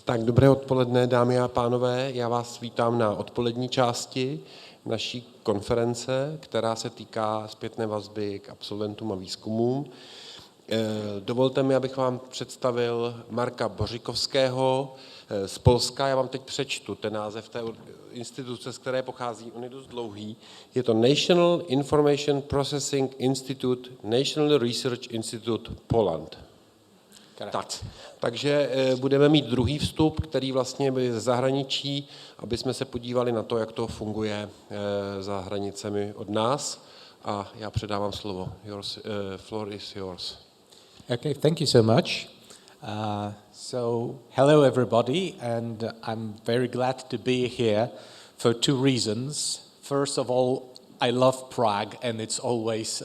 Tak dobré odpoledne, dámy a pánové. Já vás vítám na odpolední části naší konference, která se týká zpětné vazby k absolventům a výzkumům. Dovolte mi, abych vám představil Marka Bozykowského z Polska. Já vám teď přečtu ten název té instituce, z které pochází, on je dost dlouhý. Je to National Information Processing Institute, National Research Institute Poland. Tak, takže budeme mít druhý vstup, který vlastně je ze zahraničí, aby jsme se podívali na to, jak to funguje za hranicemi od nás. A já předávám slovo. Floor is yours. Okay, thank you so much. So, hello everybody, and I'm very glad to be here for two reasons. First of all, I love Prague, and it's always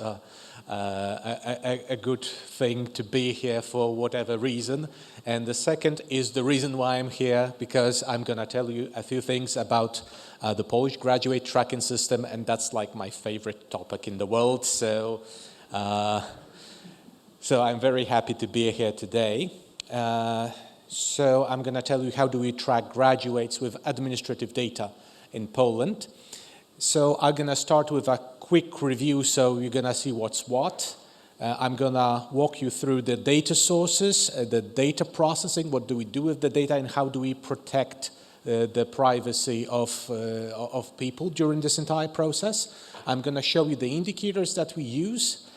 a good thing to be here for whatever reason. And the second is the reason why I'm here, because I'm going to tell you a few things about the Polish graduate tracking system, and that's like my favorite topic in the world. So I'm very happy to be here today. So I'm going to tell you how do we track graduates with administrative data in Poland. So I'm going to start with a quick review, so you're going to see what's what. I'm going to walk you through the data sources, the data processing, what do we do with the data, and how do we protect the privacy of people during this entire process. I'm going to show you the indicators that we use,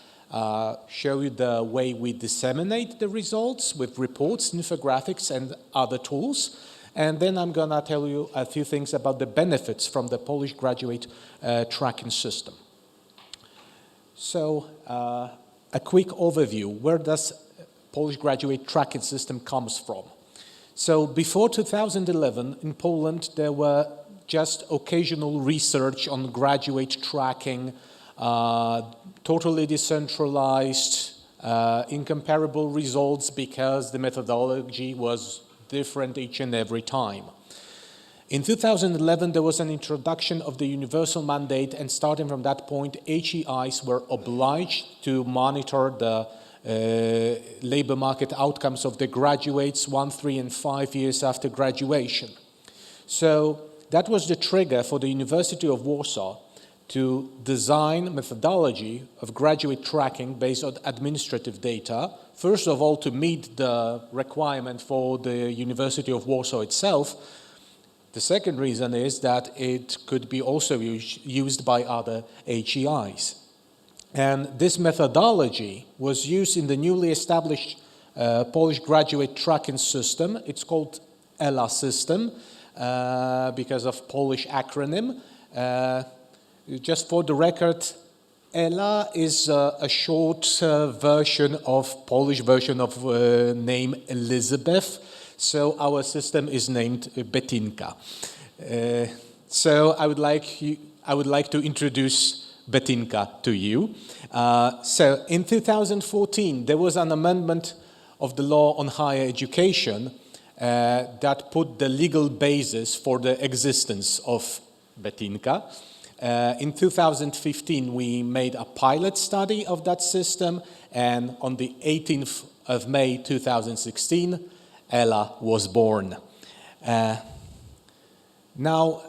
show you the way we disseminate the results with reports, infographics, and other tools. And then I'm going to tell you a few things about the benefits from the Polish graduate tracking system. So, a quick overview. Where does Polish graduate tracking system comes from? So, before 2011, in Poland, there were just occasional research on graduate tracking, totally decentralized, incomparable results because the methodology was different each and every time. In 2011, there was an introduction of the universal mandate, and starting from that point, HEIs were obliged to monitor the labor market outcomes of the graduates 1, 3, and 5 years after graduation. So that was the trigger for the University of Warsaw to design methodology of graduate tracking based on administrative data. First of all, to meet the requirement for the University of Warsaw itself. The second reason is that it could be also used by other HEIs. And this methodology was used in the newly established Polish graduate tracking system. It's called ELA system because of Polish acronym. Just for the record, ELA is a short Polish version of name Elizabeth. So our system is named Bettinka. So I would like to introduce Bettinka to you. So in 2014, there was an amendment of the law on higher education that put the legal basis for the existence of Bettinka. In 2015, we made a pilot study of that system, and on the 18th of May 2016, ELA was born. Now,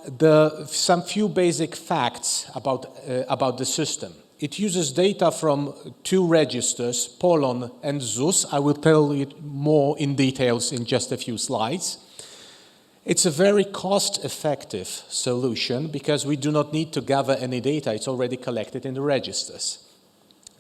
some few basic facts about the system. It uses data from two registers, Polon and ZUS. I will tell you more in details in just a few slides. It's a very cost-effective solution because we do not need to gather any data. It's already collected in the registers.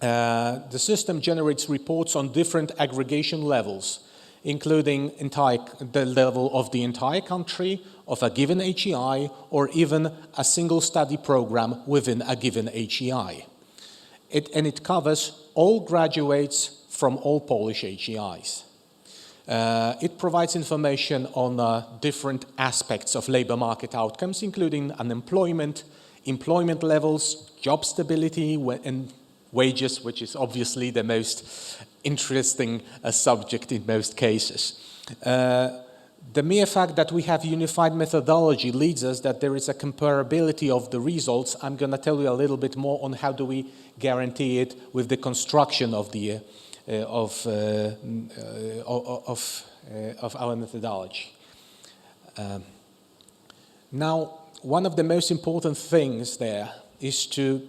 The system generates reports on different aggregation levels, including the level of the entire country, of a given HEI, or even a single study program within a given HEI. It covers all graduates from all Polish HEIs. It provides information on different aspects of labor market outcomes, including unemployment, employment levels, job stability, and wages, which is obviously the most interesting subject in most cases. The mere fact that we have unified methodology leads us that there is a comparability of the results. I'm going to tell you a little bit more on how do we guarantee it with the construction of the of our methodology. Now, one of the most important things there is to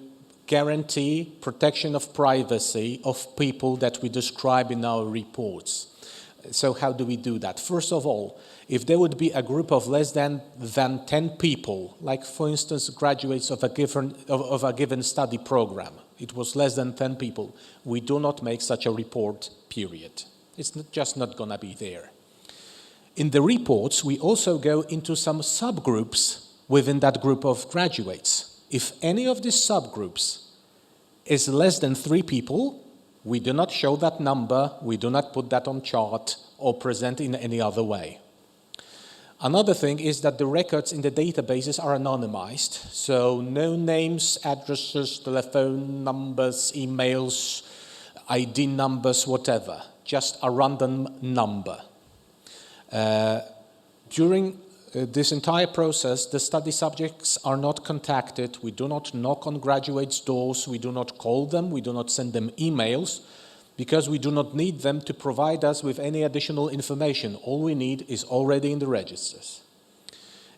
guarantee protection of privacy of people that we describe in our reports. So how do we do that? First of all, if there would be a group of less than 10 people, like for instance graduates of a given study program, it was less than 10 people, we do not make such a report, period. It's just not going to be there. In the reports, we also go into some subgroups within that group of graduates. If any of these subgroups is less than 3 people, we do not show that number, we do not put that on chart or present in any other way. Another thing is that the records in the databases are anonymized, so no names, addresses, telephone numbers, emails, ID numbers, whatever, just a random number. During this entire process, the study subjects are not contacted. We do not knock on graduates' doors. We do not call them. We do not send them emails because we do not need them to provide us with any additional information. All we need is already in the registers.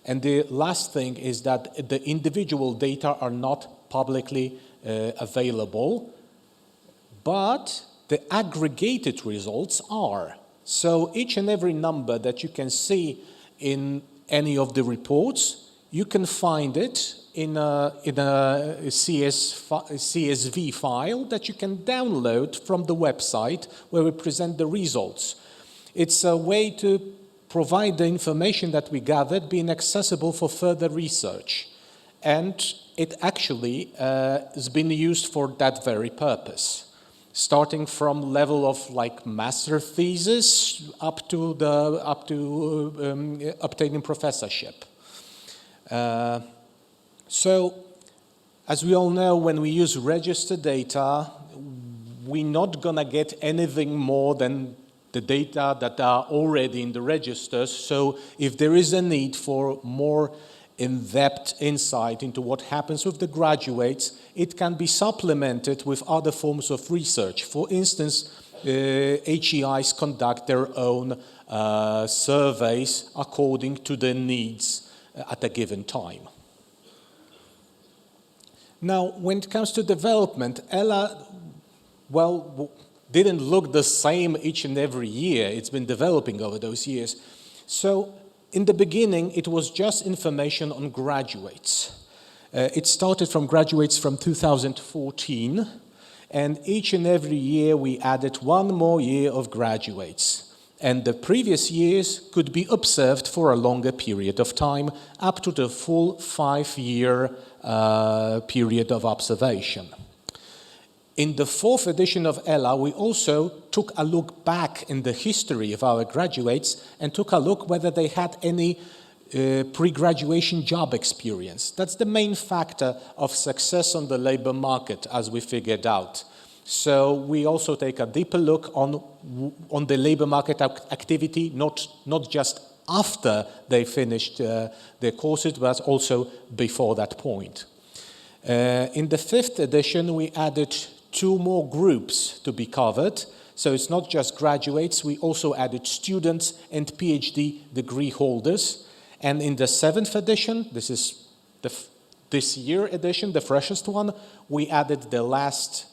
And the last thing is that the individual data are not publicly available, but the aggregated results are. So each and every number that you can see in any of the reports, you can find it in a CSV file that you can download from the website where we present the results. It's a way to provide the information that we gathered being accessible for further research. And it actually has been used for that very purpose, starting from level of like master thesis up to obtaining professorship. So, as we all know, when we use register data, we're not gonna get anything more than the data that are already in the registers. So, if there is a need for more in-depth insight into what happens with the graduates, it can be supplemented with other forms of research. For instance, HEIs conduct their own surveys according to their needs at a given time. Now, when it comes to development, ELA, well, didn't look the same each and every year. It's been developing over those years. So, in the beginning, it was just information on graduates. It started from graduates from 2014, and each and every year we added 1 more year of graduates. And the previous years could be observed for a longer period of time, up to the full 5-year period of observation. In the 4th edition of ELA, we also took a look back in the history of our graduates and took a look whether they had any pre-graduation job experience. That's the main factor of success on the labor market, as we figured out. So we also take a deeper look on the labor market activity, not just after they finished their courses, but also before that point. In the 5th edition, we added 2 more groups to be covered. So it's not just graduates, we also added students and PhD degree holders. And in the 7th edition, this is this year edition, the freshest one, we added the last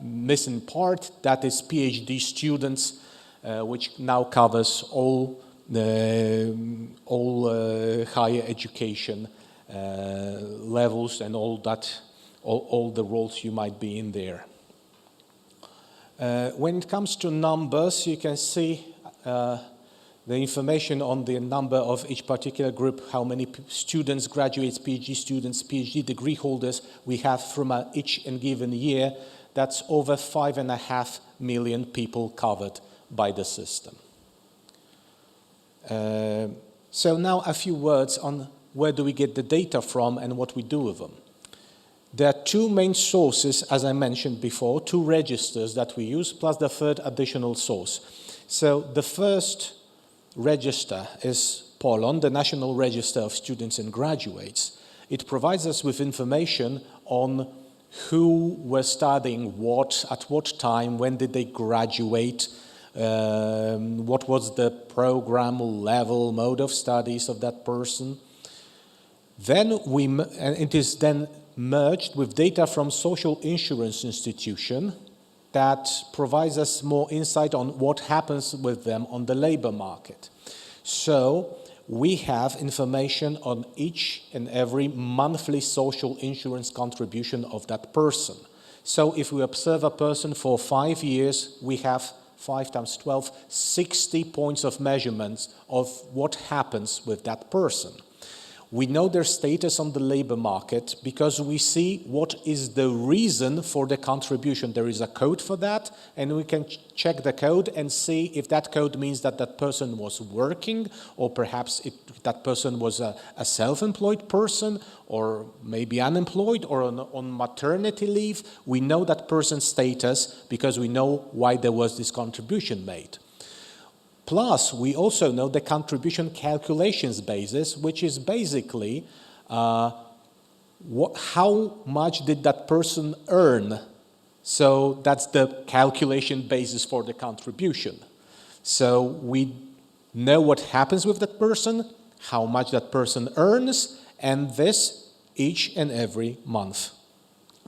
missing part, that is PhD students, which now covers all higher education levels and all the roles you might be in there. When it comes to numbers, you can see the information on the number of each particular group, how many students, graduates, PhD students, PhD degree holders we have from each and given year. That's over 5.5 million people covered by the system. So now a few words on where do we get the data from and what we do with them. There are 2 main sources, as I mentioned before, 2 registers that we use, plus the 3rd additional source. So the first register is POLON, the National Register of Students and Graduates. It provides us with information on who were studying what, at what time, when did they graduate, what was the program level, mode of studies of that person. Then it is then merged with data from social insurance institution that provides us more insight on what happens with them on the labor market. So we have information on each and every monthly social insurance contribution of that person. So if we observe a person for 5 years, we have 5 times 12, 60 points of measurements of what happens with that person. We know their status on the labor market because we see what is the reason for the contribution. There is a code for that, and we can check the code and see if that code means that that person was working, or perhaps that person was a self-employed person, or maybe unemployed, or on maternity leave. We know that person's status because we know why there was this contribution made. Plus, we also know the contribution calculations basis, which is basically how much did that person earn. So that's the calculation basis for the contribution. So we know what happens with that person, how much that person earns, and this each and every month.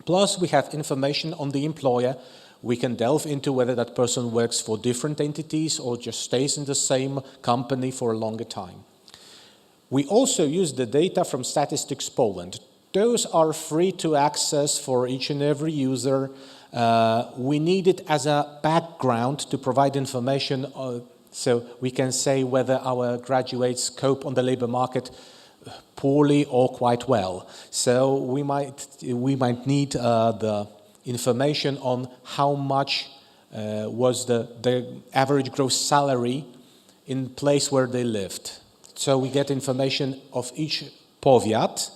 Plus, we have information on the employer. We can delve into whether that person works for different entities or just stays in the same company for a longer time. We also use the data from Statistics Poland. Those are free to access for each and every user. We need it as a background to provide information so we can say whether our graduates cope on the labor market poorly or quite well. So we might need the information on how much was the average gross salary in place where they lived. So we get information of each powiat,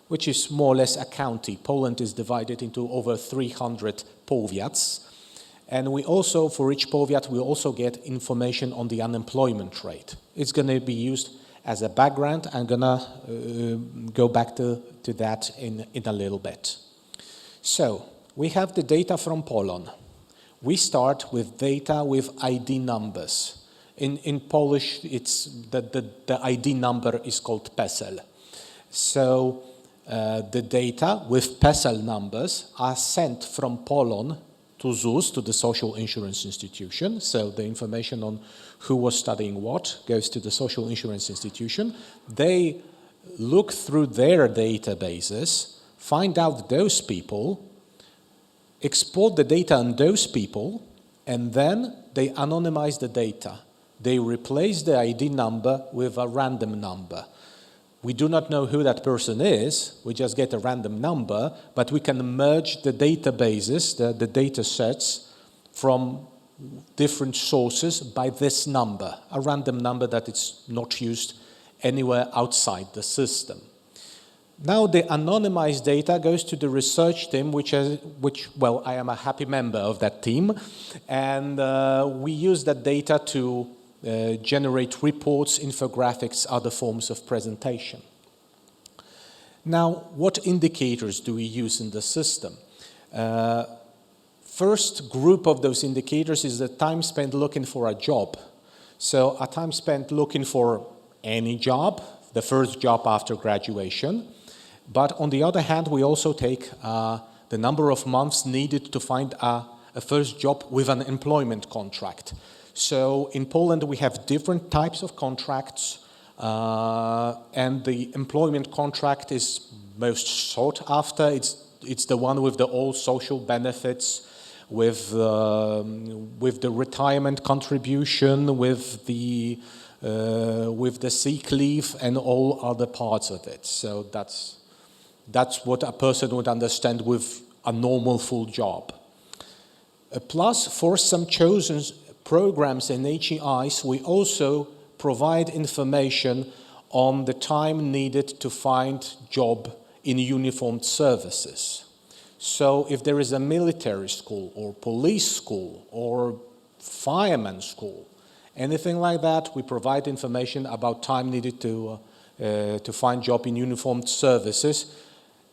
which is more or less a county. Poland is divided into over 300 powiats. And we also, for each powiat, we also get information on the unemployment rate. It's going to be used as a background. I'm going to go back to that in a little bit. So we have the data from Poland. We start with data with ID numbers. In Polish, it's the ID number is called PESEL. So the data with PESEL numbers are sent from Poland to ZUS, to the Social Insurance Institution. So the information on who was studying what goes to the Social Insurance Institution. They look through their databases, find out those people, export the data on those people, and then they anonymize the data. They replace the ID number with a random number. We do not know who that person is, we just get a random number, but we can merge the databases, the data sets from different sources by this number, a random number that is not used anywhere outside the system. Now the anonymized data goes to the research team, which I am a happy member of that team, and we use that data to generate reports, infographics, other forms of presentation. Now, what indicators do we use in the system? First group of those indicators is the time spent looking for a job. So a time spent looking for any job, the first job after graduation. But on the other hand, we also take the number of months needed to find a first job with an employment contract. So in Poland, we have different types of contracts, and the employment contract is most sought after. It's the one with the all social benefits, with the retirement contribution, with the sick leave, and all other parts of it. So that's what a person would understand with a normal full job. Plus, for some chosen programs and HEIs, we also provide information on the time needed to find job in uniformed services. So if there is a military school or police school or fireman school, anything like that, we provide information about time needed to find job in uniformed services.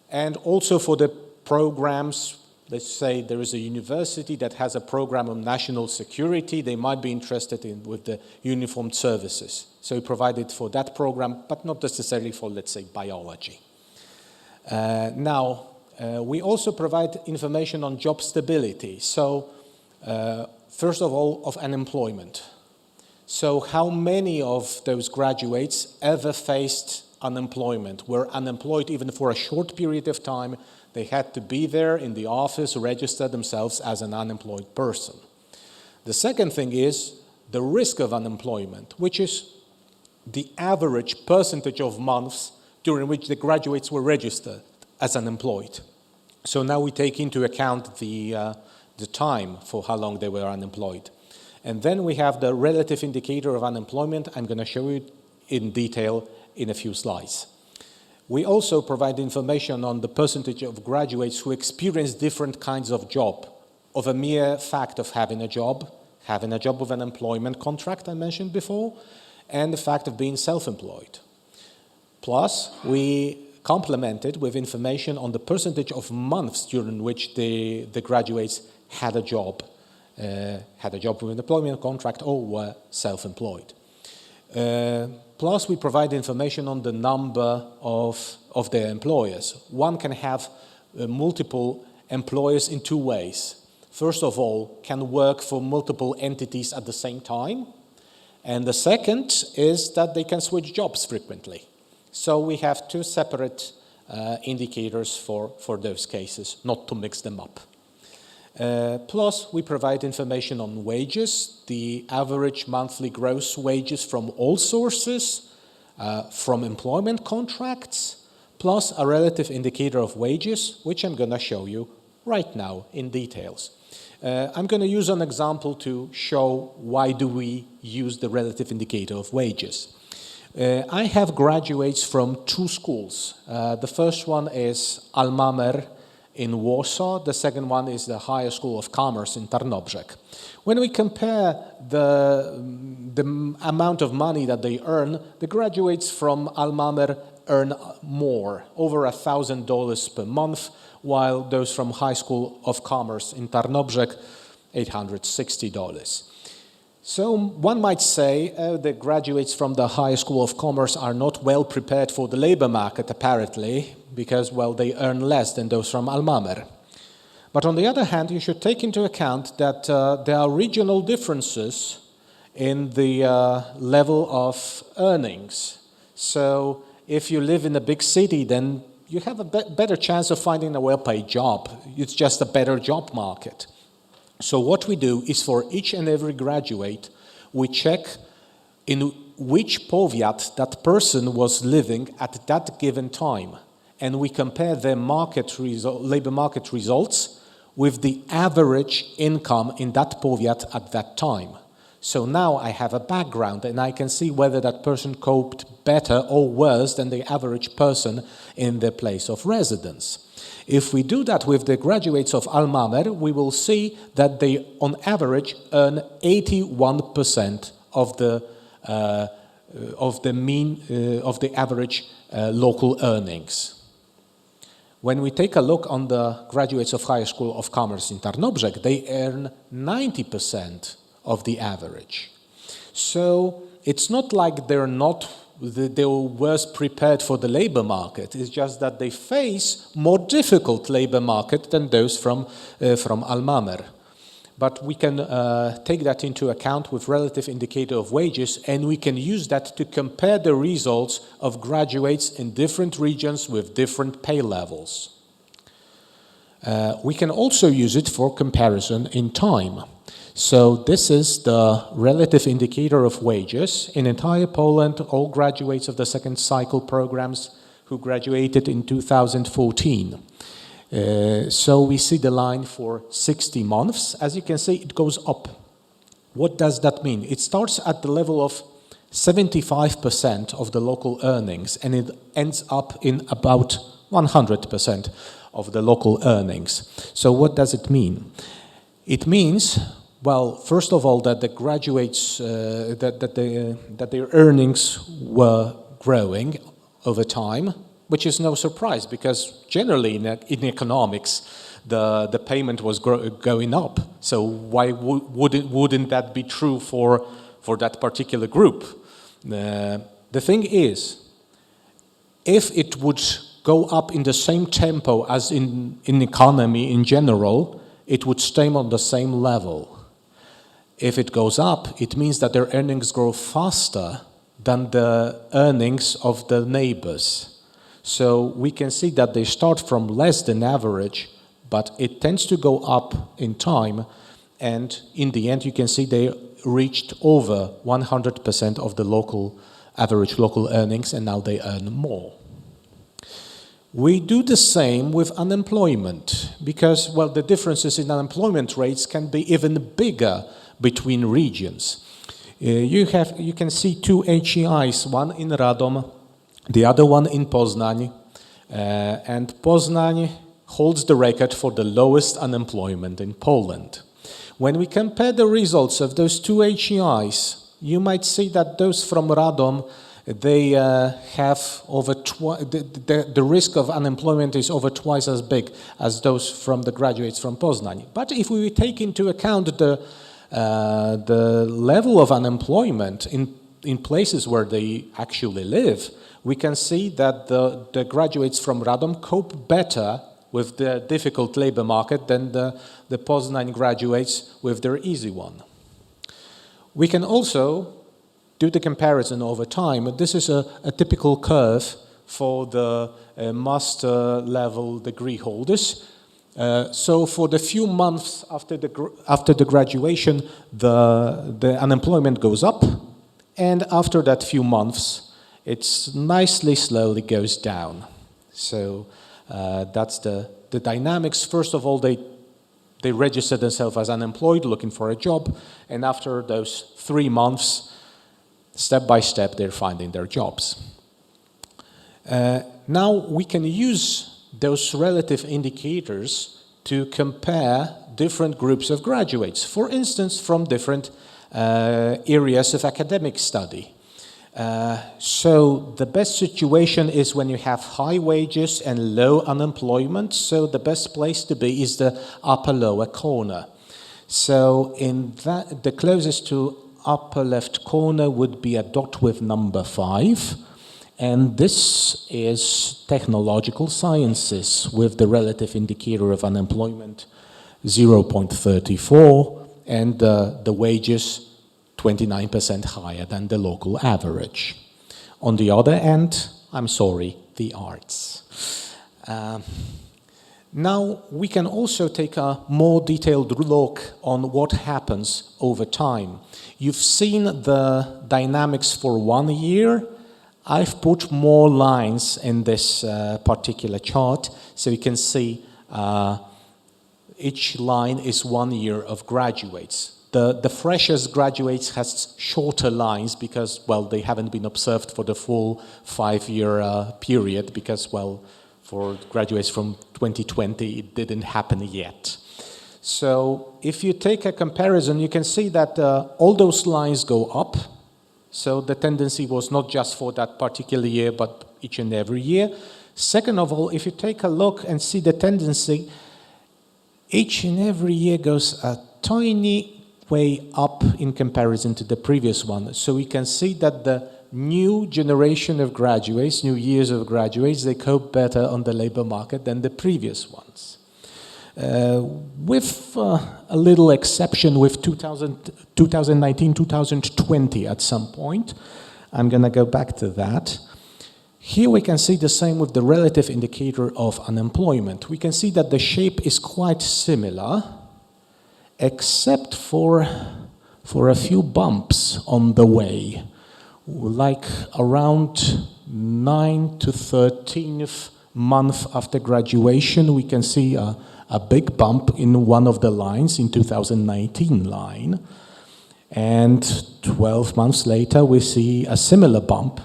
And also for the programs Let's say there is a university that has a program on national security. They might be interested in with the uniformed services. So we provide it for that program, but not necessarily for, let's say, biology. We also provide information on job stability. So first of all, of unemployment. So how many of those graduates ever faced unemployment, were unemployed even for a short period of time? They had to be there in the office, register themselves as an unemployed person. The second thing is the risk of unemployment, which is the average percentage of months during which the graduates were registered as unemployed. So now we take into account the time for how long they were unemployed. And then we have the relative indicator of unemployment. I'm going to show you in detail in a few slides. We also provide information on the percentage of graduates who experience different kinds of job, of a mere fact of having a job with an employment contract I mentioned before, and the fact of being self-employed. Plus, we complement it with information on the percentage of months during which the graduates had a job with an employment contract or were self-employed. Plus, we provide information on the number of their employers. One can have multiple employers in two ways. First of all, can work for multiple entities at the same time. And the second is that they can switch jobs frequently. So we have two separate indicators for those cases, not to mix them up. Plus, we provide information on wages, the average monthly gross wages from all sources, from employment contracts, plus a relative indicator of wages, which I'm going to show you right now in details. I'm going to use an example to show why do we use the relative indicator of wages. I have graduates from two schools. The first one is Alma Mater in Warsaw. The second one is the Higher School of Commerce in Tarnobrzeg. When we compare the amount of money that they earn, the graduates from Alma Mater earn more, over $1,000 per month, while those from High School of Commerce in Tarnobrzeg, $860. So one might say the graduates from the High School of Commerce are not well prepared for the labor market, apparently, because, well, they earn less than those from Alma Mater. But on the other hand, you should take into account that there are regional differences in the level of earnings. So if you live in a big city, then you have a better chance of finding a well-paid job. It's just a better job market. So what we do is for each and every graduate, we check in which powiat that person was living at that given time. And we compare their labor market results with the average income in that powiat at that time. So now I have a background and I can see whether that person coped better or worse than the average person in their place of residence. If we do that with the graduates of Alma Mater, we will see that they, on average, earn 81% of the average local earnings. When we take a look on the graduates of Higher School of Commerce in Tarnobrzeg, they earn 90% of the average. So it's not like they were worse prepared for the labor market. It's just that they face more difficult labor market than those from Alma Mater. But we can take that into account with relative indicator of wages, and we can use that to compare the results of graduates in different regions with different pay levels. We can also use it for comparison in time. So this is the relative indicator of wages. In entire Poland, all graduates of the second cycle programs who graduated in 2014. So we see the line for 60 months. As you can see, it goes up. What does that mean? It starts at the level of 75% of the local earnings, and it ends up in about 100% of the local earnings. So what does it mean? It means, well, first of all, that the graduates, that their earnings were growing over time, which is no surprise because generally in economics, the payment was going up. So why wouldn't that be true for that particular group? The thing is, if it would go up in the same tempo as in economy in general, it would stay on the same level. If it goes up, it means that their earnings grow faster than the earnings of the neighbors. So we can see that they start from less than average, but it tends to go up in time, and in the end you can see they reached over 100% of the average local earnings, and now they earn more. We do the same with unemployment, because, well, the differences in unemployment rates can be even bigger between regions. You can see two HEIs, one in Radom, the other one in Poznań, and Poznań holds the record for the lowest unemployment in Poland. When we compare the results of those two HEIs, you might see that those from Radom, they have the risk of unemployment is over twice as big as those from the graduates from Poznań. But if we take into account the level of unemployment in places where they actually live, we can see that the graduates from Radom cope better with the difficult labor market than the Poznań graduates with their easy one. We can also do the comparison over time. This is a typical curve for the master level degree holders. So for the few months after the graduation, the unemployment goes up, and after that few months, it's nicely slowly goes down. So that's the dynamics. First of all, they register themselves as unemployed, looking for a job, and after those 3 months, step by step, they're finding their jobs. Now we can use those relative indicators to compare different groups of graduates, for instance, from different areas of academic study. So the best situation is when you have high wages and low unemployment, so the best place to be is the upper lower corner. So in that, the closest to upper left corner would be a dot with number 5, and this is technological sciences with the relative indicator of unemployment 0.34 and the wages 29% higher than the local average. On the other end, I'm sorry, the arts. Now we can also take a more detailed look on what happens over time. You've seen the dynamics for 1 year. I've put more lines in this particular chart, so you can see each line is 1 year of graduates. The freshers graduates has shorter lines because, well, they haven't been observed for the full 5-year period because, well, for graduates from 2020, it didn't happen yet. So if you take a comparison, you can see that all those lines go up. So the tendency was not just for that particular year, but each and every year. Second of all, if you take a look and see the tendency, each and every year goes a tiny way up in comparison to the previous one. So we can see that the new generation of graduates, new years of graduates, they cope better on the labor market than the previous ones. With a little exception with 2019, 2020 at some point. I'm going to go back to that. Here we can see the same with the relative indicator of unemployment. We can see that the shape is quite similar, except for a few bumps on the way. Like around 9th to 13th month after graduation, we can see a big bump in one of the lines, in 2019 line. And 12 months later, we see a similar bump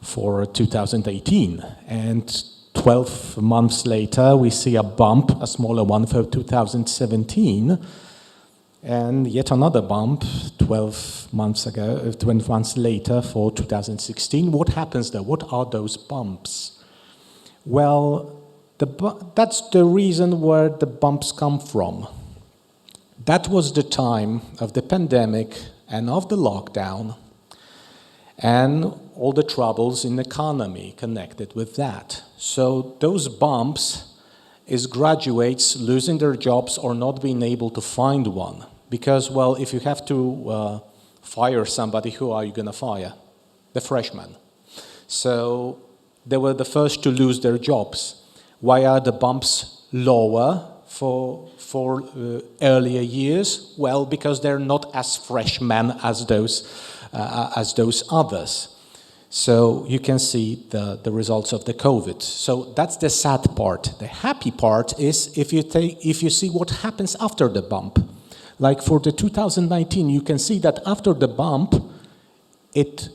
for 2018. And 12 months later, we see a bump, a smaller one for 2017. And yet another bump 12 months later for 2016. What happens there? What are those bumps? Well, that's the reason where the bumps come from. That was the time of the pandemic and of the lockdown and all the troubles in the economy connected with that. So those bumps is graduates losing their jobs or not being able to find one. Because, well, if you have to fire somebody, who are you going to fire? The freshmen. So they were the first to lose their jobs. Why are the bumps lower for earlier years? Well, because they're not as freshmen as those others. So you can see the results of the COVID. So that's the sad part. The happy part is if you see what happens after the bump. Like for the 2019, you can see that after the bump, it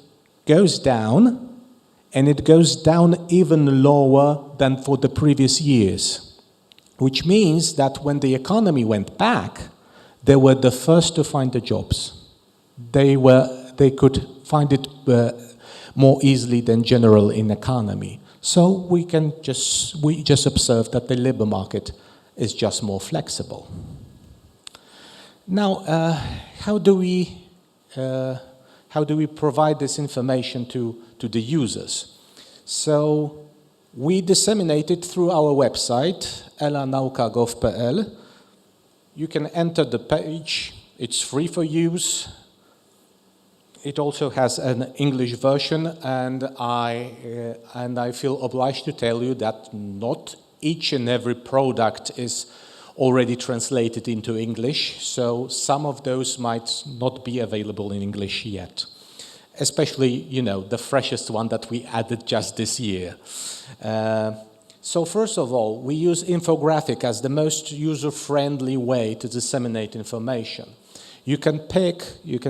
goes down, and it goes down even lower than for the previous years. Which means that when the economy went back, they were the first to find the jobs. They could find it more easily than general in economy. So we just observe that the labor market is just more flexible. Now, how do we provide this information to the users? So we disseminate it through our website, elanauka.gov.pl. You can enter the page. It's free for use. It also has an English version, and I feel obliged to tell you that not each and every product is already translated into English, so some of those might not be available in English yet. Especially, the freshest one that we added just this year. So first of all, we use infographic as the most user-friendly way to disseminate information. You can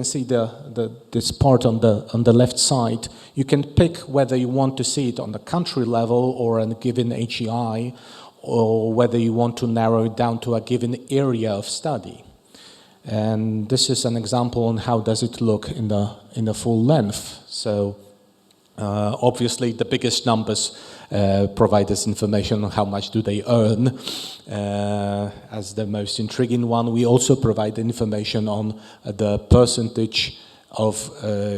see this part on the left side. You can pick whether you want to see it on the country level or on a given HEI, or whether you want to narrow it down to a given area of study. And this is an example on how does it look in the full length. So obviously the biggest numbers provide us information on how much do they earn as the most intriguing one. We also provide information on the percentage of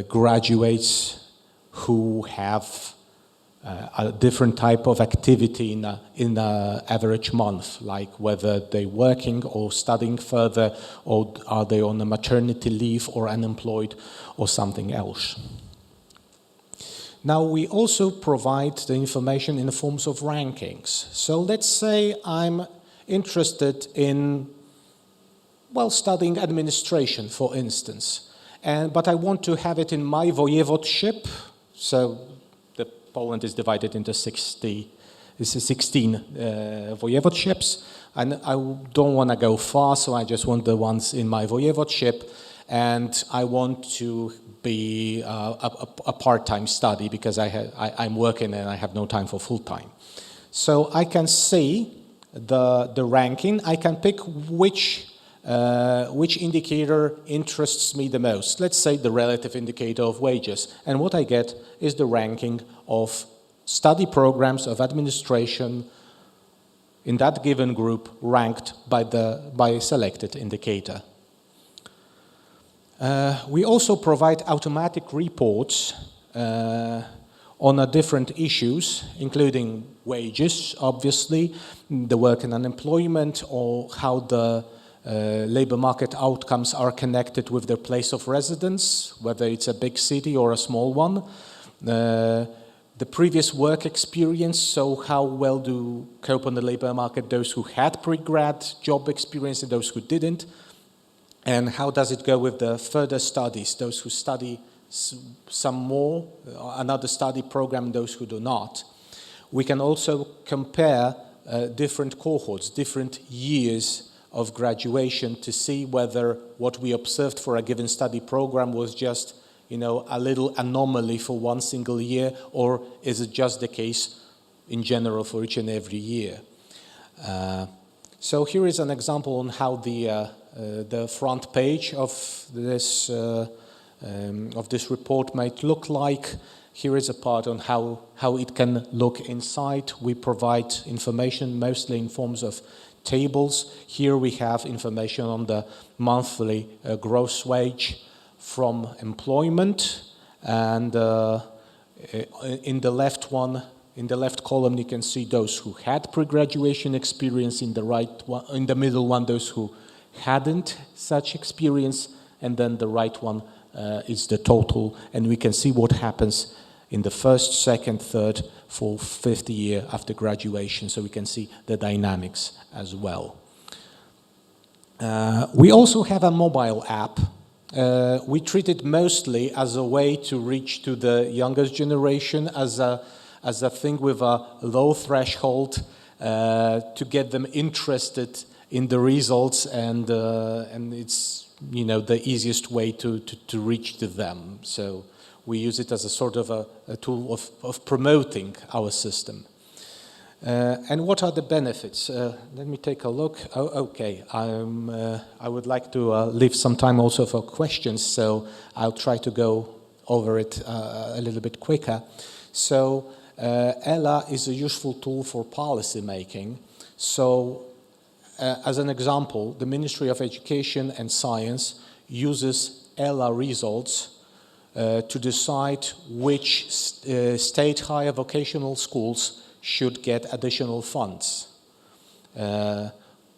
graduates who have a different type of activity in an average month, like whether they're working or studying further, or are they on a maternity leave or unemployed or something else. Now, we also provide the information in the forms of rankings. So let's say I'm interested in, studying administration, for instance, but I want to have it in my voivodeship. So Poland is divided into 16 voivodeships, and I don't want to go far, so I just want the ones in my voivodeship, and I want to be a part-time study because I'm working and I have no time for full-time. So I can see the ranking. I can pick which indicator interests me the most. Let's say the relative indicator of wages. And what I get is the ranking of study programs of administration in that given group ranked by a selected indicator. We also provide automatic reports on different issues, including wages, obviously, the work and unemployment, or how the labor market outcomes are connected with their place of residence, whether it's a big city or a small one. The previous work experience, so how well do cope on the labor market those who had pre-grad job experience and those who didn't. And how does it go with the further studies, those who study some more, another study program, those who do not. We can also compare different cohorts, different years of graduation to see whether what we observed for a given study program was just, a little anomaly for one single year, or is it just the case in general for each and every year. So here is an example on how the front page of this report might look like. Here is a part on how it can look inside. We provide information mostly in forms of tables. Here we have information on the monthly gross wage from employment, and in the left column you can see those who had pre-graduation experience, in the middle one those who hadn't such experience, and then the right one is the total, and we can see what happens in the first, second, third, fourth, fifth year after graduation, so we can see the dynamics as well. We also have a mobile app. We treat it mostly as a way to reach to the youngest generation, as a thing with a low threshold to get them interested in the results, and it's the easiest way to reach to them. So we use it as a sort of a tool of promoting our system. And what are the benefits? Let me take a look. Oh, okay. I would like to leave some time also for questions, so I'll try to go over it a little bit quicker. So ELA is a useful tool for policy making. So as an example, the Ministry of Education and Science uses ELA results to decide which state higher vocational schools should get additional funds.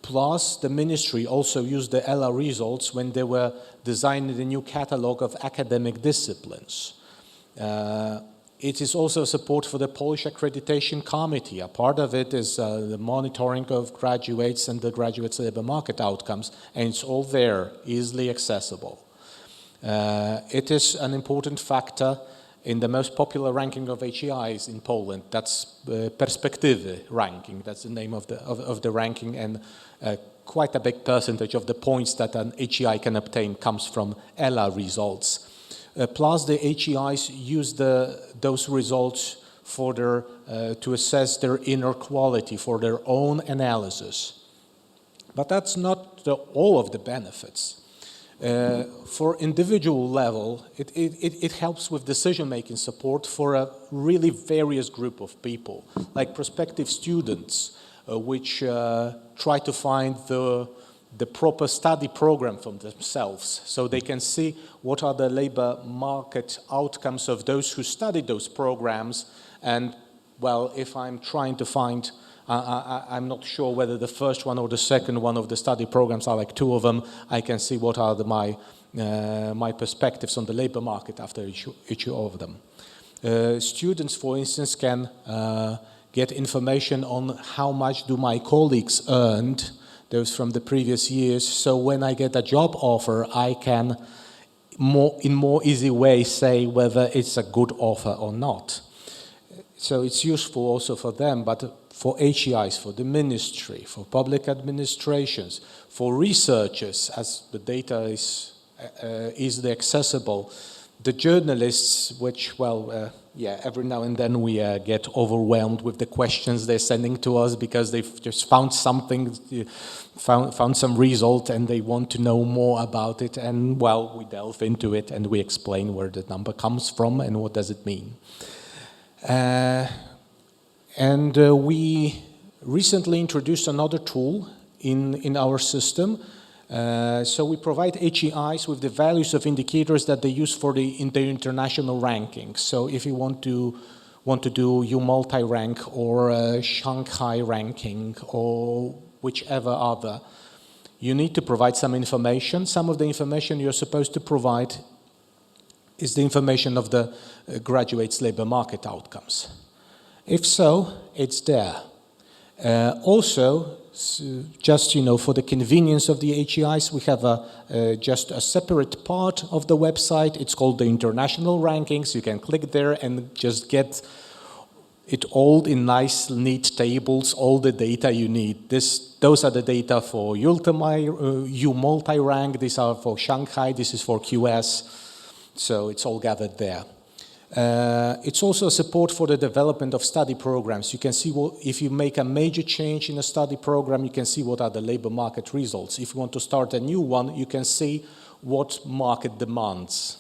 Plus, the ministry also used the ELA results when they were designing the new catalog of academic disciplines. It is also support for the Polish Accreditation Committee. A part of it is the monitoring of graduates and the graduates' labor market outcomes, and it's all there, easily accessible. It is an important factor in the most popular ranking of HEIs in Poland. That's Perspektywy ranking. That's the name of the ranking, and quite a big percentage of the points that an HEI can obtain comes from ELA results. Plus, the HEIs use those results for to assess their inner quality, for their own analysis. But that's not all of the benefits. For individual level, it helps with decision-making support for a really various group of people, like prospective students, which try to find the proper study program for themselves, so they can see what are the labor market outcomes of those who study those programs. And, well, if I'm trying to find, I'm not sure whether the first one or the second one of the study programs are like two of them, I can see what are my perspectives on the labor market after each of them. Students, for instance, can get information on how much do my colleagues earned, those from the previous years, so when I get a job offer, I can in more easy way say whether it's a good offer or not. So it's useful also for them, but for HEIs, for the ministry, for public administrations, for researchers, as the data is easily accessible, the journalists, which, well, every now and then we get overwhelmed with the questions they're sending to us because they've just found something, found some result, and they want to know more about it. And, well, we delve into it and we explain where the number comes from and what does it mean. We recently introduced another tool in our system. So we provide HEIs with the values of indicators that they use for the international rankings. So if you want to do U multi-rank or Shanghai ranking or whichever other, you need to provide some information. Some of the information you're supposed to provide is the information of the graduates' labor market outcomes. If so, it's there. Also, just for the convenience of the HEIs, we have just a separate part of the website. It's called the International Rankings. You can click there and just get it all in nice, neat tables, all the data you need. Those are the data for U multi-rank. These are for Shanghai. This is for QS. So it's all gathered there. It's also support for the development of study programs. You can see if you make a major change in a study program, you can see what are the labor market results. If you want to start a new one, you can see what market demands.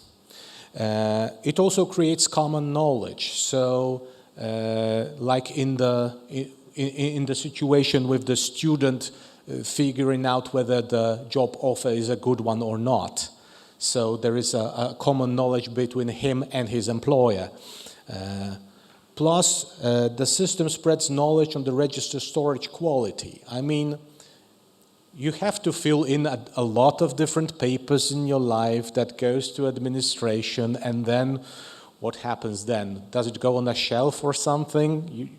It also creates common knowledge. So, like in the situation with the student figuring out whether the job offer is a good one or not. So there is a common knowledge between him and his employer. Plus, the system spreads knowledge on the register storage quality. I mean, you have to fill in a lot of different papers in your life that goes to administration, and then what happens then? Does it go on a shelf or something?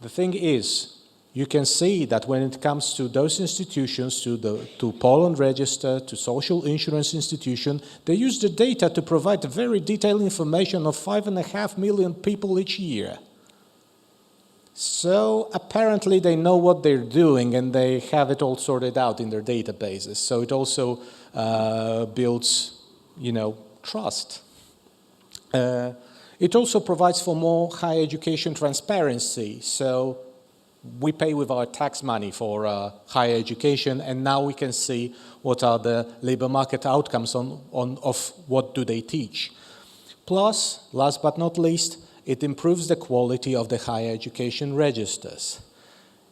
The thing is, you can see that when it comes to those institutions, to Poland Register, to social insurance institution, they use the data to provide very detailed information of 5.5 million people each year. So apparently they know what they're doing and they have it all sorted out in their databases. So it also builds, trust. It also provides for more higher education transparency. So we pay with our tax money for higher education, and now we can see what are the labor market outcomes of what do they teach. Plus, last but not least, it improves the quality of the higher education registers.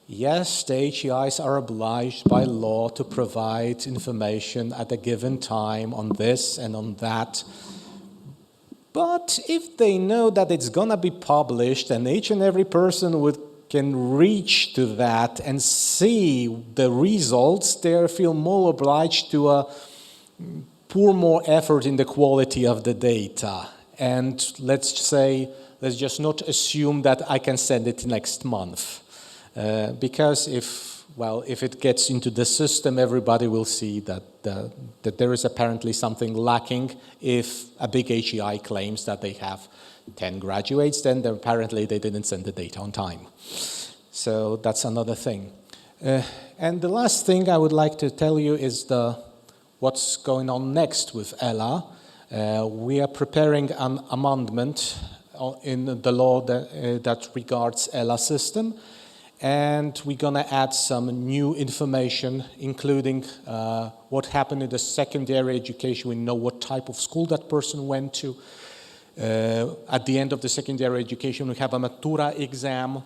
Yes, the HEIs are obliged by law to provide information at a given time on this and on that. But if they know that it's gonna be published and each and every person can reach to that and see the results, they feel more obliged to pour more effort in the quality of the data. And let's just not assume that I can send it next month. Because if it gets into the system, everybody will see that there is apparently something lacking. If a big HEI claims that they have 10 graduates, then apparently they didn't send the data on time. So that's another thing. And the last thing I would like to tell you is what's going on next with ELA. We are preparing an amendment in the law that regards ELA system. And we're going to add some new information, including what happened in the secondary education. We know what type of school that person went to. At the end of the secondary education, we have a matura exam,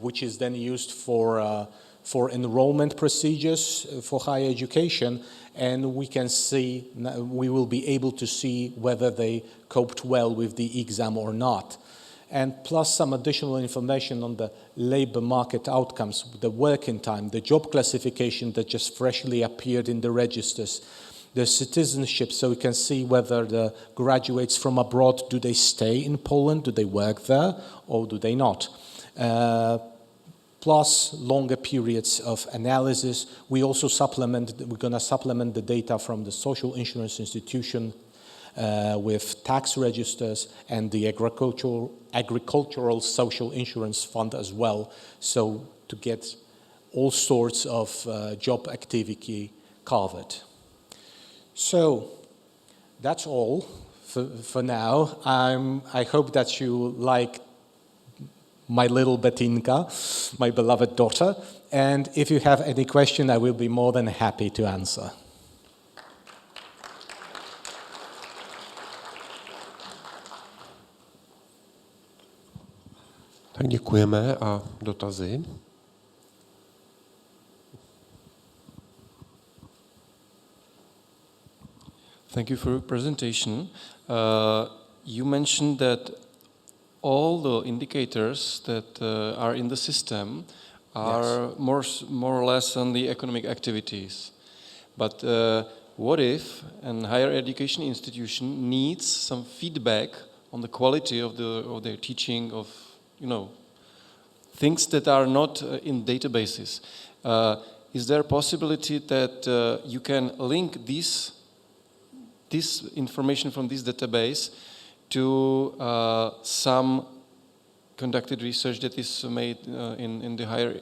which is then used for enrollment procedures for higher education. And we will be able to see whether they coped well with the exam or not. And plus some additional information on the labor market outcomes, the working time, the job classification that just freshly appeared in the registers, the citizenship, so we can see whether the graduates from abroad, do they stay in Poland, do they work there, or do they not? Plus longer periods of analysis. We're going to supplement the data from the social insurance institution with tax registers and the agricultural social insurance fund as well, so to get all sorts of job activity covered. So that's all for now. I hope that you like my little Betinka, my beloved daughter, and if you have any question, I will be more than happy to answer. Tak děkujeme a dotazy. Thank you for your presentation. You mentioned that all the indicators that are in the system are yes, more or less on the economic activities. But what if a higher education institution needs some feedback on the quality of their teaching, of things that are not in databases? Is there a possibility that you can link this information from this database to some conducted research that is made in the higher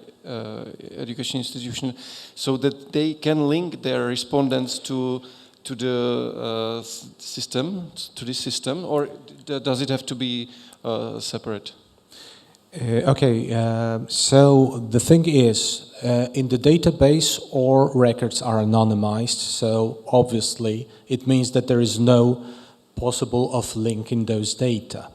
education institution, so that they can link their respondents to the system, to this system, or does it have to be separate? So the thing is, in the database, all records are anonymized, so obviously it means that there is no possible of linking those data.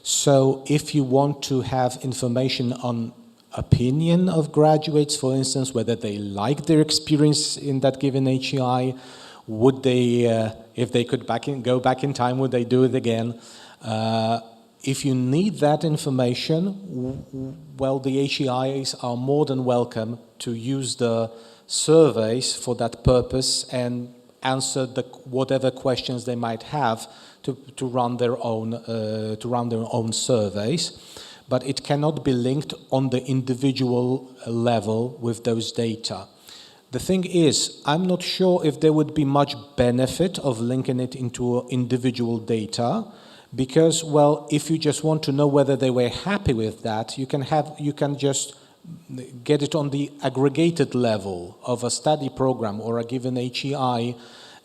So if you want to have information on opinion of graduates, for instance, whether they like their experience in that given HEI, would they, if they could go back in time, would they do it again? If you need that information, well, the HEIs are more than welcome to use the surveys for that purpose and answer whatever questions they might have to run their own surveys. But it cannot be linked on the individual level with those data. The thing is, I'm not sure if there would be much benefit of linking it into individual data, because, well, if you just want to know whether they were happy with that, you can just get it on the aggregated level of a study program or a given HEI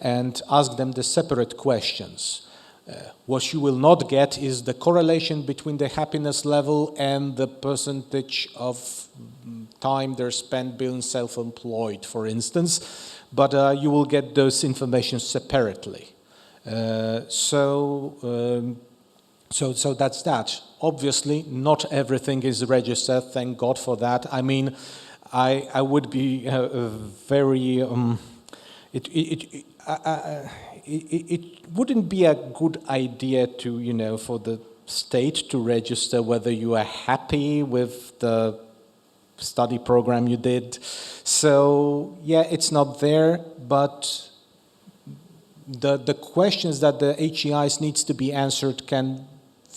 and ask them the separate questions. What you will not get is the correlation between the happiness level and the percentage of time they're spent being self-employed, for instance, but you will get those information separately. So that's that. Obviously, not everything is registered. Thank God for that. I mean, I would be very. It wouldn't be a good idea to, for the state to register whether you are happy with the study program you did. So yeah, it's not there, but the questions that the HEIs needs to be answered can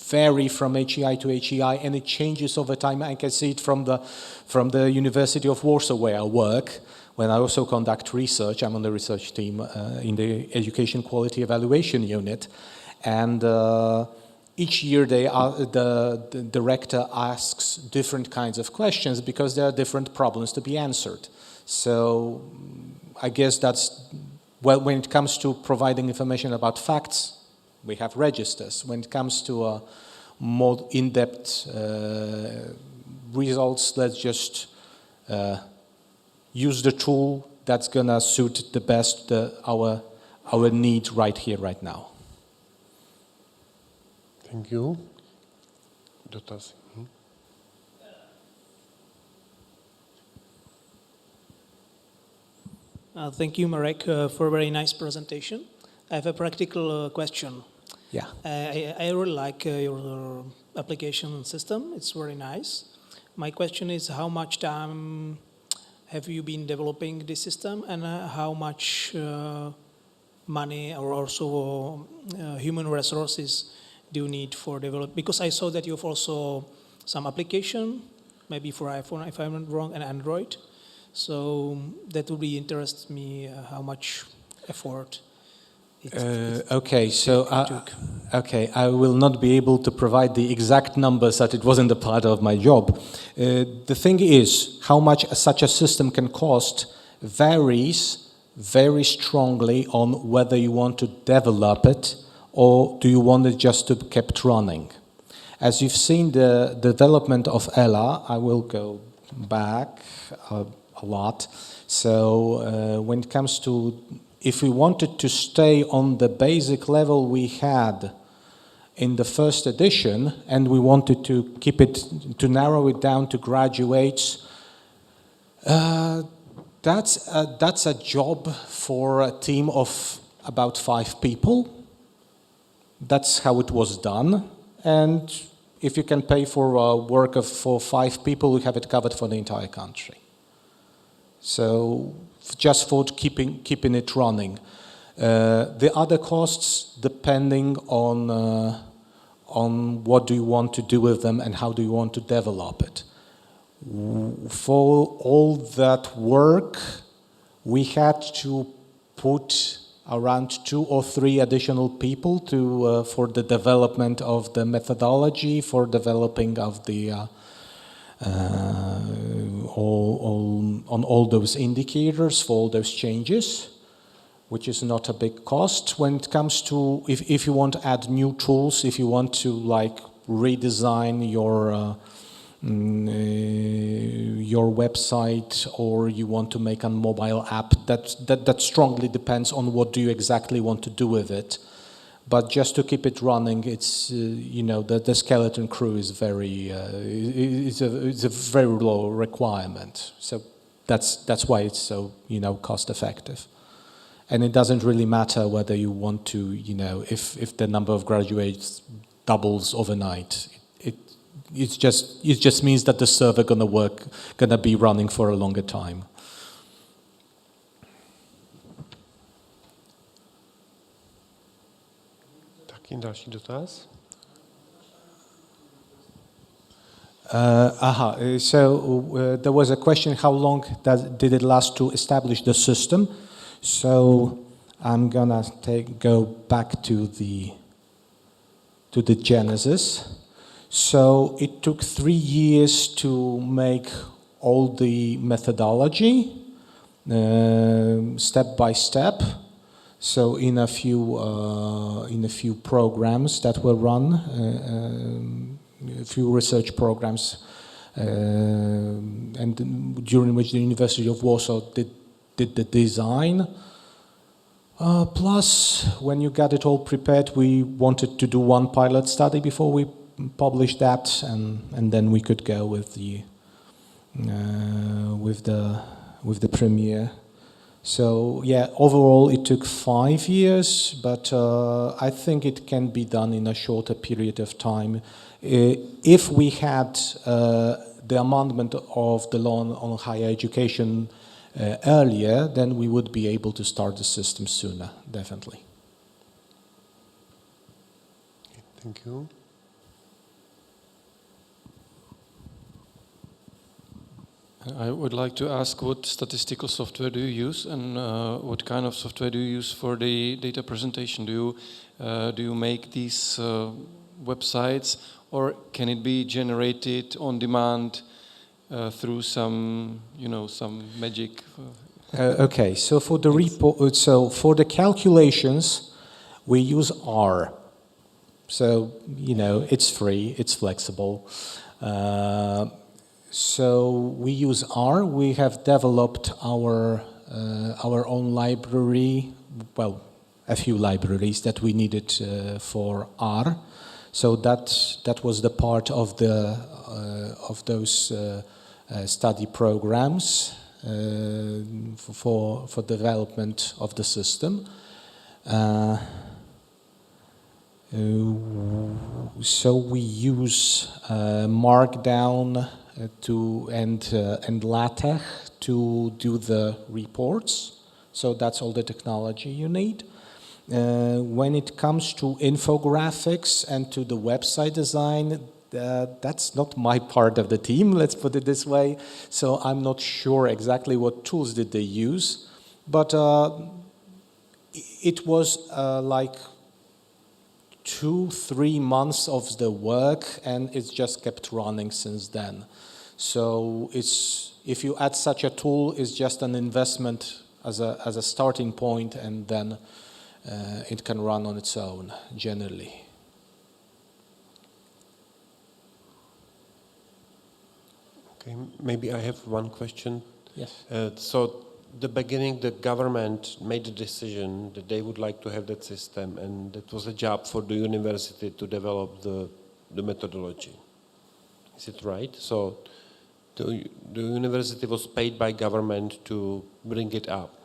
vary from HEI to HEI, and it changes over time. I can see it from the University of Warsaw where I work. When I also conduct research, I'm on the research team in the Education Quality Evaluation Unit, and each year the director asks different kinds of questions because there are different problems to be answered. So I guess that's, well, when it comes to providing information about facts, we have registers. When it comes to more in-depth results, let's just use the tool that's gonna suit the best our need right here, right now. Thank you. Dotaz. Thank you, Marek, for a very nice presentation. I have a practical question. Yeah. I really like your application system. It's very nice. My question is, how much time have you been developing this system, and how much money or also human resources do you need for develop? Because I saw that you have also some application, maybe for iPhone, if I'm not wrong, and Android. So that would be interest me how much effort Okay, so I will not be able to provide the exact numbers that it wasn't a part of my job. The thing is, how much such a system can cost varies very strongly on whether you want to develop it or do you want it just to be kept running. As you've seen the development of Ella, I will go back a lot. So when it comes to, if we wanted to stay on the basic level we had in the first edition, and we wanted to keep it, to narrow it down to graduates, that's a job for a team of about 5 people. That's how it was done. And if you can pay for work for 5 people, we have it covered for the entire country. So just for keeping it running. The other costs, depending on what do you want to do with them and how do you want to develop it. For all that work, we had to put around 2 or 3 additional people to for the development of the methodology, for developing of the on all those indicators, for all those changes, which is not a big cost. When it comes to, if you want to add new tools, if you want to like redesign your website, or you want to make a mobile app, that strongly depends on what do you exactly want to do with it. But just to keep it running, it's the skeleton crew is it's a very low requirement. So that's why it's so cost effective. And it doesn't really matter whether you want to if the number of graduates doubles overnight. It just means that the server gonna be running for a longer time. Taky další dotaz? There was a question: how long did it last to establish the system? So I'm gonna go back to the genesis. So it took 3 years to make all the methodology, step by step. So in a few programs that were run, a few research programs, and during which the University of Warsaw did the design. Plus, when you got it all prepared, we wanted to do one pilot study before we published that, and then we could go with the premiere. So yeah, overall it took 5 years, but I think it can be done in a shorter period of time. If we had the amendment of the law on higher education earlier, then we would be able to start the system sooner, definitely. Thank you. I would like to ask, what statistical software do you use, and what kind of software do you use for the data presentation? Do you make these websites, or can it be generated on demand through some magic? Okay, so for the for the calculations, we use R. So it's free, it's flexible. So we use R. We have developed our own library. Well, a few libraries that we needed for R. So that was the part of those study programs for development of the system. So we use Markdown and LaTeX to do the reports. So that's all the technology you need. When it comes to infographics and to the website design, that's not my part of the team, let's put it this way. So I'm not sure exactly what tools did they use, but it was like 2-3 months of the work, and it's just kept running since then. So if you add such a tool, it's just an investment as a starting point, and then it can run on its own generally. Okay, maybe I have one question. Yes. So the beginning, the government made a decision that they would like to have that system, and it was a job for the university to develop the methodology. Is it right? So the university was paid by government to bring it up.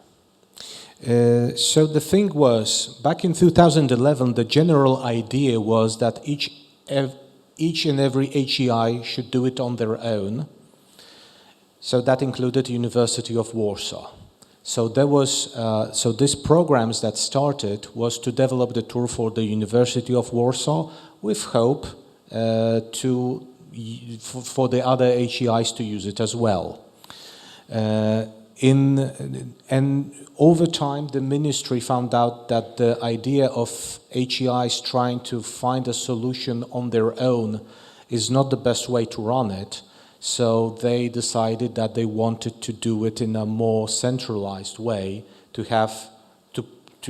So the thing was, back in 2011, the general idea was that each and every HEI should do it on their own. So that included University of Warsaw. So there was so these programs that started was to develop the tool for the University of Warsaw, with hope for the other HEIs to use it as well. And over time, the ministry found out that the idea of HEIs trying to find a solution on their own is not the best way to run it. So they decided that they wanted to do it in a more centralized way, to have to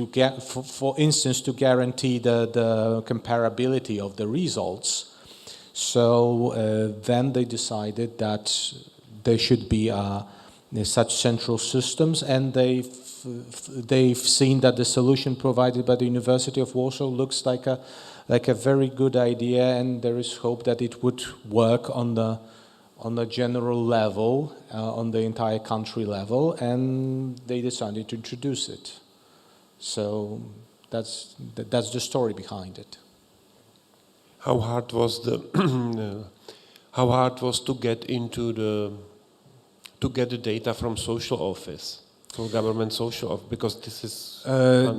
get, for instance, to guarantee the comparability of the results. So then they decided that there should be such central systems, and they they've seen that the solution provided by the University of Warsaw looks like a very good idea, and there is hope that it would work on the general level, on the entire country level, and they decided to introduce it. So that's the story behind it. How hard was to get the data from social office, from government social office, because this is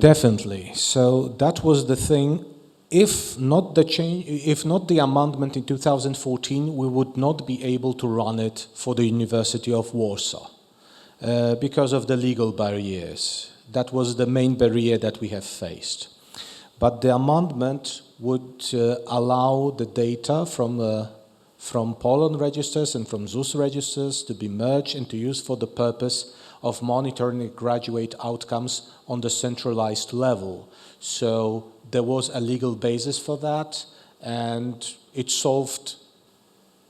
definitely. So that was the thing. If not the amendment in 2014, we would not be able to run it for the University of Warsaw because of the legal barriers. That was the main barrier that we have faced. But the amendment would allow the data from Poland registers and from ZUS registers to be merged and to use for the purpose of monitoring graduate outcomes on the centralized level. So there was a legal basis for that, and it solved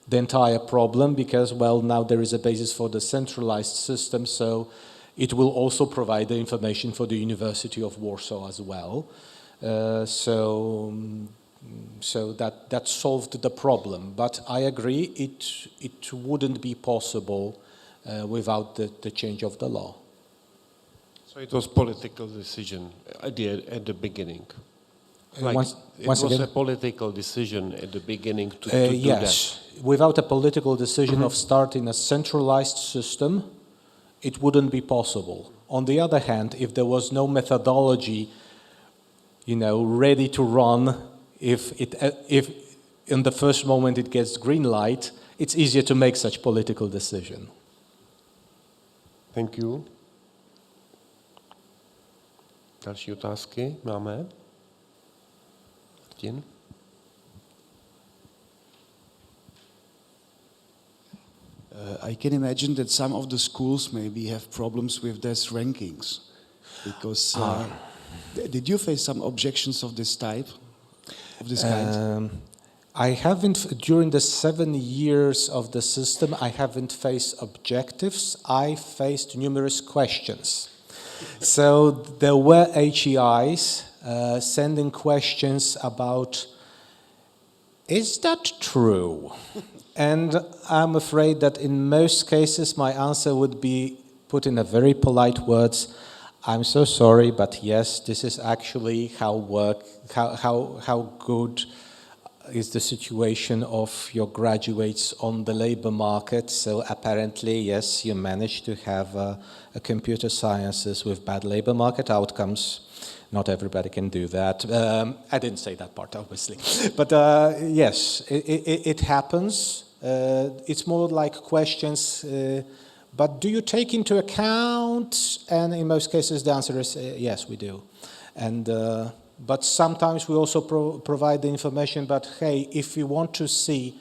the entire problem because, well, now there is a basis for the centralized system, so it will also provide the information for the University of Warsaw as well. So that solved the problem. But I agree, it wouldn't be possible without the change of the law. So it was political decision at the beginning. Like Once it was again? a political decision at the beginning to do yes, without a political decision of starting a centralized system, it wouldn't be possible. On the other hand, if there was no methodology, ready to run, if in the first moment it gets green light, it's easier to make such political decision. Thank you. Další otázky máme? Martin? I can imagine that some of the schools maybe have problems with their rankings, because did you face some objections of this type, of this kind? I haven't, during the 7 years of the system, I haven't faced objectives. I faced numerous questions. So there were HEIs sending questions about, is that true? And I'm afraid that in most cases my answer would be put in a very polite words, I'm so sorry, but yes, this is actually how good is the situation of your graduates on the labor market. So apparently, yes, you managed to have a computer sciences with bad labor market outcomes. Not everybody can do that. I didn't say that part, obviously. But yes, it happens. It's more like questions, but do you take into account? And in most cases, the answer is yes, we do. And but sometimes we also provide the information, but hey, if you want to see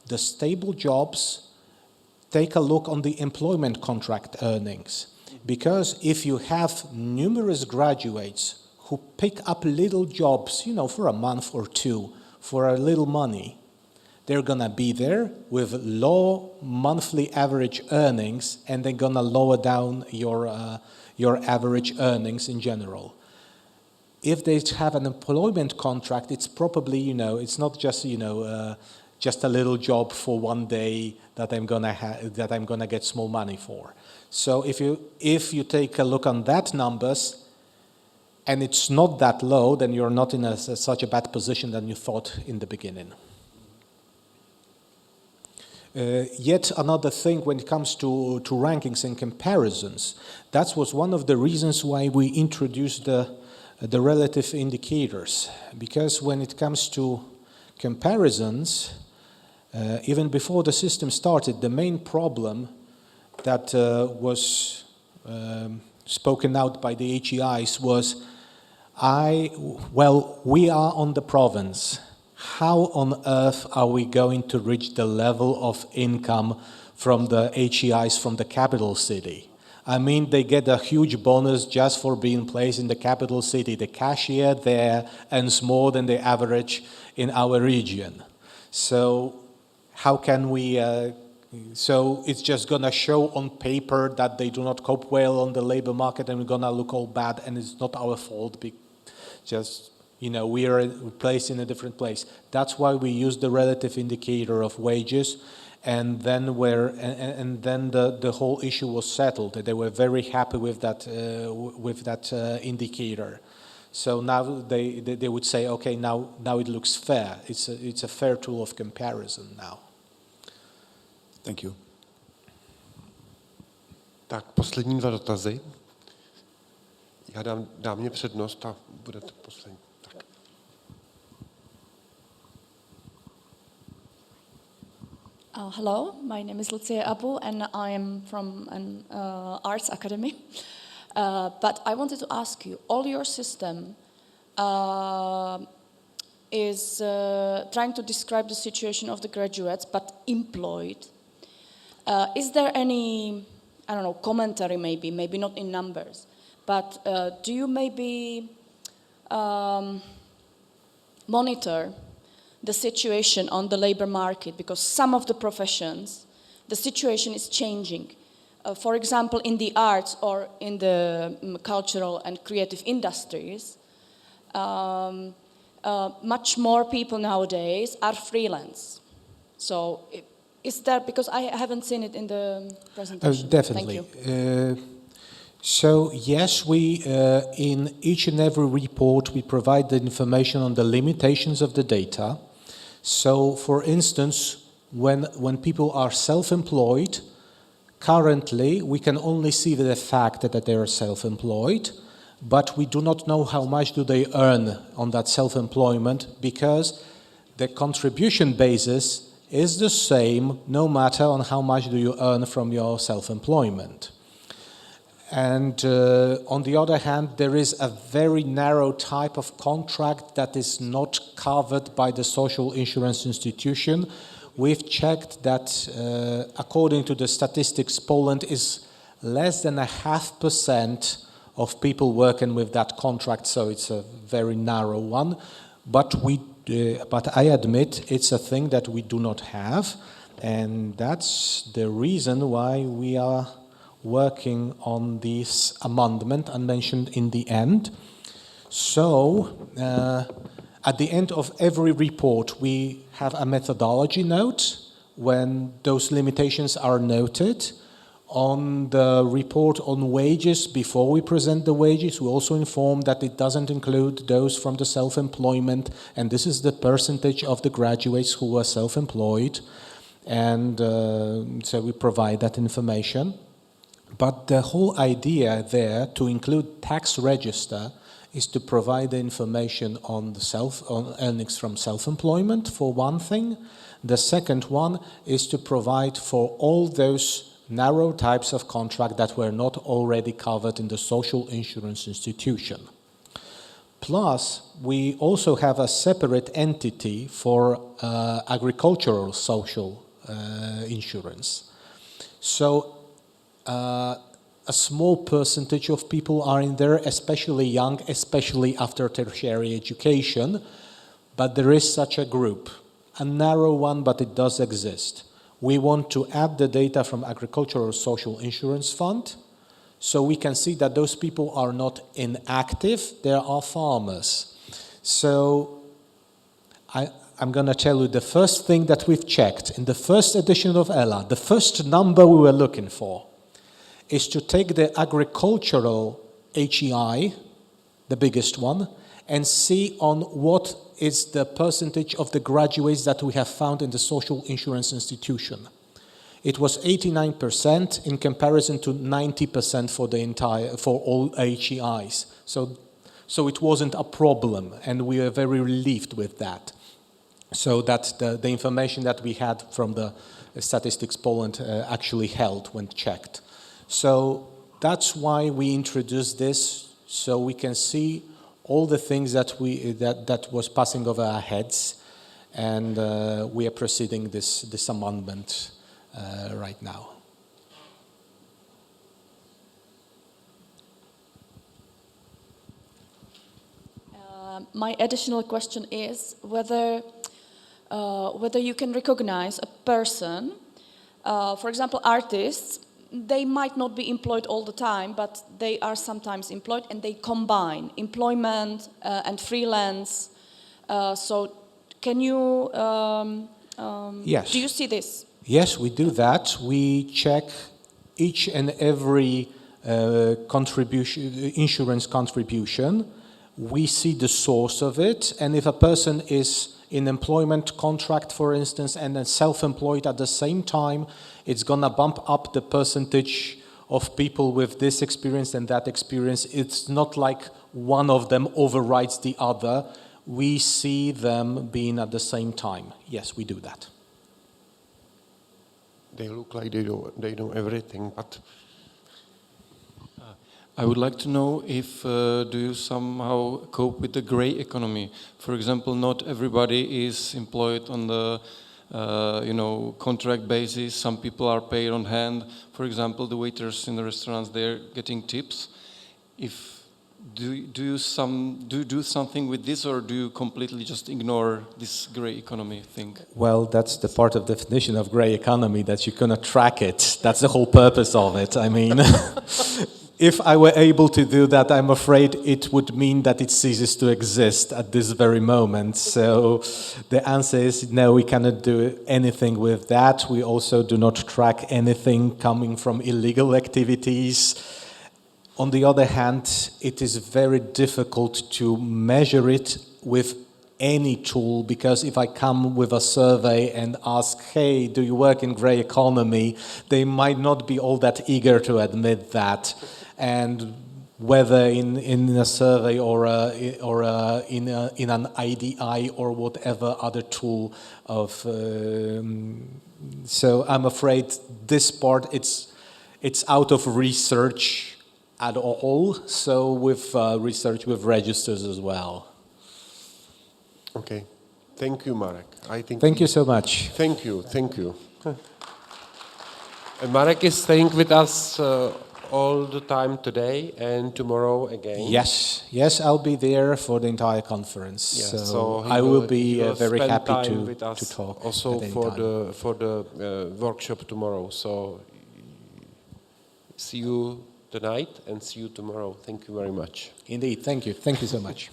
the stable jobs, take a look on the employment contract earnings. Because if you have numerous graduates who pick up little jobs, for a month or two, for a little money, they're gonna be there with low monthly average earnings, and they're gonna lower down your average earnings in general. If they have an employment contract, it's probably, it's not just, just a little job for one day that I'm gonna get small money for. So if you take a look on that numbers, and it's not that low, then you're not in such a bad position than you thought in the beginning. Yet another thing when it comes to rankings and comparisons, that was one of the reasons why we introduced the relative indicators. Because when it comes to comparisons, even before the system started, the main problem that was spoken out by the HEIs was, we are on the province. How on earth are we going to reach the level of income from the HEIs from the capital city? I mean, they get a huge bonus just for being placed in the capital city. The cashier there earns more than the average in our region. So how can we So it's just going to show on paper that they do not cope well on the labor market and we're going to look all bad and it's not our fault. Just, we are placed in a different place. That's why we use the relative indicator of wages, and then the whole issue was settled. They were very happy with that indicator. So now they would say, okay, now it looks fair. It's a fair tool of comparison now. Thank you. Tak, poslední 2 dotazy. Já dám mě přednost a budete poslední. Tak. Hello, my name is Lucia Abu and I am from an arts academy. But I wanted to ask you, all your system is trying to describe the situation of the graduates, but employed. Is there any, commentary maybe not in numbers, but do you maybe monitor the situation on the labor market? Because some of the professions, the situation is changing. For example, in the arts or in the cultural and creative industries, much more people nowadays are freelance. So is there, because I haven't seen it in the presentation. Definitely. Thank you. So yes, we in each and every report we provide the information on the limitations of the data. So for instance, when people are self-employed, currently we can only see the fact that they are self-employed, but we do not know how much do they earn on that self-employment, because the contribution basis is the same no matter on how much do you earn from your self-employment. And on the other hand, there is a very narrow type of contract that is not covered by the social insurance institution. We've checked that according to the statistics, Poland is less than 0.5% of people working with that contract, so it's a very narrow one. But I admit it's a thing that we do not have, and that's the reason why we are working on this amendment I mentioned in the end. So at the end of every report, we have a methodology note when those limitations are noted. On the report on wages, before we present the wages, we also inform that it doesn't include those from the self-employment, and this is the percentage of the graduates who were self-employed, and so we provide that information. But the whole idea there to include tax register is to provide the information on on earnings from self-employment for one thing. The second one is to provide for all those narrow types of contract that were not already covered in the social insurance institution. Plus, we also have a separate entity for agricultural social insurance. So a small percentage of people are in there, especially young, especially after tertiary education, but there is such a group, a narrow one, but it does exist. We want to add the data from Agricultural Social Insurance Fund, so we can see that those people are not inactive, they are farmers. So I'm going to tell you the first thing that we've checked. In the first edition of ELA, the first number we were looking for is to take the agricultural HEI, the biggest one, and see on what is the percentage of the graduates that we have found in the social insurance institution. It was 89% in comparison to 90% for all HEIs. So it wasn't a problem, and we are very relieved with that. So that the information that we had from the Statistics Poland actually held when checked. So that's why we introduced this, so we can see all the things that was passing over our heads, and we are proceeding this amendment right now. My additional question is whether you can recognize a person For example, artists, they might not be employed all the time, but they are sometimes employed, and they combine employment and freelance. So can you, Yes. do you see this? Yes, we do that. We check each and every insurance contribution. We see the source of it, and if a person is in employment contract, for instance, and then self-employed at the same time, it's gonna bump up the percentage of people with this experience and that experience. It's not like one of them overrides the other. We see them being at the same time. Yes, we do that. They look like they know everything, but I would like to know if do you somehow cope with the gray economy? For example, not everybody is employed on the contract basis. Some people are paid on hand. For example, the waiters in the restaurants, they're getting tips. Do you do something with this, or do you completely just ignore this gray economy thing? Well, that's the part of definition of gray economy, that you cannot track it. That's the whole purpose of it. I mean, if I were able to do that, I'm afraid it would mean that it ceases to exist at this very moment. So the answer is no, we cannot do anything with that. We also do not track anything coming from illegal activities. On the other hand, it is very difficult to measure it with any tool, because if I come with a survey and ask, hey, do you work in gray economy, they might not be all that eager to admit that. And whether in a survey or in an IDI or whatever other tool of, so I'm afraid this part it's out of research at all. So with research with registers as well. okay. Thank you, Marek. Thank you so much. Thank you. And Marek is staying with us all the time today and tomorrow again. Yes, I'll be there for the entire conference. Yeah, so he I will be he will very spend happy time with to us talk. also at any for time. the workshop tomorrow. So see you tonight and see you tomorrow. Thank you very much. Indeed, thank you so much.